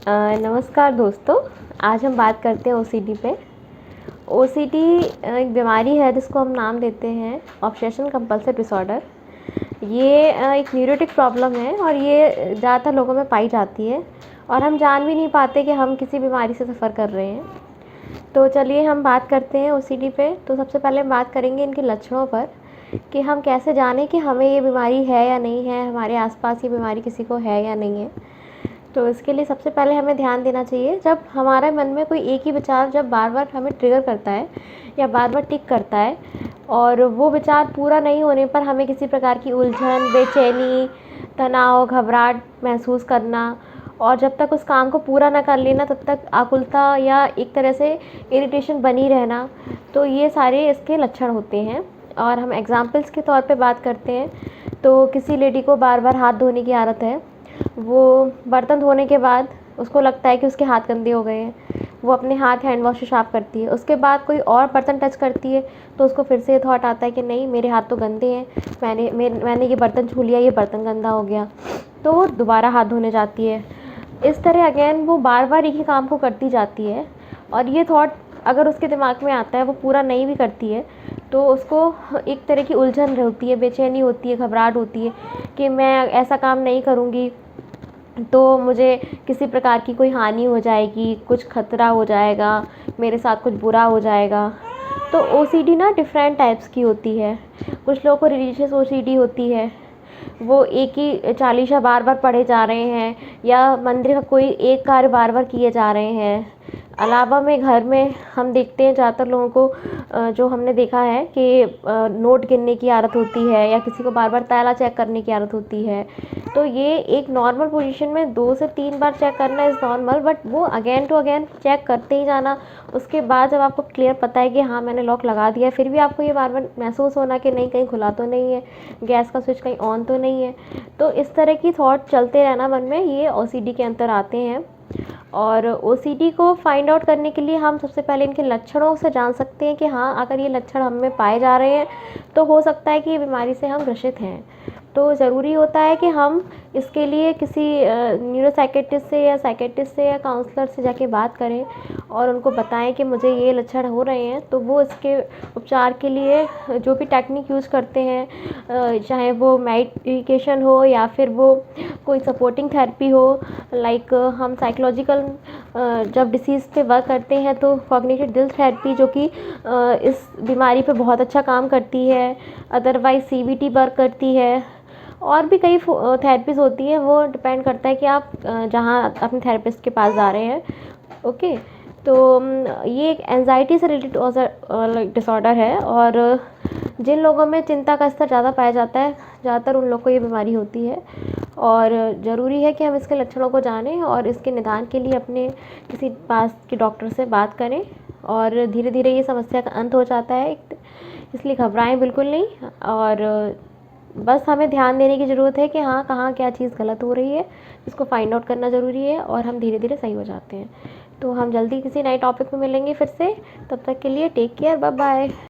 नमस्कार दोस्तों। आज हम बात करते हैं ओसीडी पे। ओसीडी एक बीमारी है जिसको हम नाम देते हैं ऑब्सेशन कंपल्सिव डिसऑर्डर। ये एक न्यूरोटिक प्रॉब्लम है और ये ज़्यादातर लोगों में पाई जाती है और हम जान भी नहीं पाते कि हम किसी बीमारी से सफ़र कर रहे हैं। तो चलिए हम बात करते हैं ओसीडी पे। तो सबसे पहले हम बात करेंगे इनके लक्षणों पर कि हम कैसे जानें कि हमें ये बीमारी है या नहीं है, हमारे आसपास ये बीमारी किसी को है या नहीं है। तो इसके लिए सबसे पहले हमें ध्यान देना चाहिए, जब हमारे मन में कोई एक ही विचार जब बार बार हमें ट्रिगर करता है या बार बार टिक करता है और वो विचार पूरा नहीं होने पर हमें किसी प्रकार की उलझन, बेचैनी, तनाव, घबराहट महसूस करना और जब तक उस काम को पूरा ना कर लेना तब तक आकुलता या एक तरह से इरिटेशन बनी रहना, तो ये सारे इसके लक्षण होते हैं। और हम एग्ज़ाम्पल्स के तौर पे बात करते हैं तो किसी लेडी को बार बार हाथ धोने की आदत है। वो बर्तन धोने के बाद उसको लगता है कि उसके हाथ गंदे हो गए हैं, वो अपने हाथ हैंड वॉश से साफ़ करती है। उसके बाद कोई और बर्तन टच करती है तो उसको फिर से ये थॉट आता है कि नहीं, मेरे हाथ तो गंदे हैं, मैंने ये बर्तन छू लिया, ये बर्तन गंदा हो गया, तो वो दोबारा हाथ धोने जाती है। इस तरह अगेन वो बार बार एक ही काम को करती जाती है और ये थॉट अगर उसके दिमाग में आता है, वो पूरा नहीं भी करती है तो उसको एक तरह की उलझन होती है, बेचैनी होती है, घबराहट होती है कि मैं ऐसा काम नहीं करूँगी तो मुझे किसी प्रकार की कोई हानि हो जाएगी, कुछ खतरा हो जाएगा, मेरे साथ कुछ बुरा हो जाएगा। तो ओसीडी ना डिफरेंट टाइप्स की होती है। कुछ लोगों को रिलीजियस ओसीडी होती है, वो एक ही चालीसा बार बार पढ़े जा रहे हैं या मंदिर का कोई एक कार्य बार बार किए जा रहे हैं। अलावा में घर में हम देखते हैं ज़्यादातर लोगों को जो हमने देखा है कि नोट गिनने की आदत होती है या किसी को बार बार ताला चेक करने की आदत होती है। तो ये एक नॉर्मल पोजीशन में 2 से 3 बार चेक करना इज़ नॉर्मल, बट वो अगेन टू अगेन चेक करते ही जाना। उसके बाद जब आपको क्लियर पता है कि हाँ मैंने लॉक लगा दिया, फिर भी आपको ये बार बार महसूस होना कि नहीं कहीं खुला तो नहीं है, गैस का स्विच कहीं ऑन तो नहीं है, तो इस तरह की थॉट चलते रहना मन में, ये ओसीडी के अंतर आते हैं। और ओसीडी को फाइंड आउट करने के लिए हम सबसे पहले इनके लक्षणों से जान सकते हैं कि हाँ अगर ये लक्षण हम में पाए जा रहे हैं तो हो सकता है कि ये बीमारी से हम ग्रसित हैं। तो ज़रूरी होता है कि हम इसके लिए किसी न्यूरोसाइकेट्रिस्ट से या साइकेट्रिस्ट से या काउंसलर से जाके बात करें और उनको बताएं कि मुझे ये लक्षण हो रहे हैं, तो वो इसके उपचार के लिए जो भी टेक्निक यूज़ करते हैं, चाहे वो मेडिकेशन हो या फिर वो कोई सपोर्टिंग थेरेपी हो, लाइक हम साइकोलॉजिकल जब डिसीज़ पे वर्क करते हैं तो कॉग्निटिव डिस्क थेरेपी जो कि इस बीमारी पे बहुत अच्छा काम करती है, अदरवाइज़ सीबीटी वर्क करती है, और भी कई थेरेपीज़ होती हैं। वो डिपेंड करता है कि आप जहाँ अपने थेरेपिस्ट के पास जा रहे हैं। ओके, तो ये एक एंजाइटी से रिलेटेड डिसऑर्डर है और जिन लोगों में चिंता का स्तर ज़्यादा पाया जाता है, ज़्यादातर उन लोगों को ये बीमारी होती है। और ज़रूरी है कि हम इसके लक्षणों को जानें और इसके निदान के लिए अपने किसी पास के डॉक्टर से बात करें और धीरे धीरे ये समस्या का अंत हो जाता है। इसलिए घबराएं बिल्कुल नहीं और बस हमें ध्यान देने की ज़रूरत है कि हाँ कहाँ क्या चीज़ गलत हो रही है, इसको फाइंड आउट करना ज़रूरी है और हम धीरे धीरे सही हो जाते हैं। तो हम जल्दी किसी नए टॉपिक में मिलेंगे फिर से, तब तक के लिए टेक केयर, बाय बाय।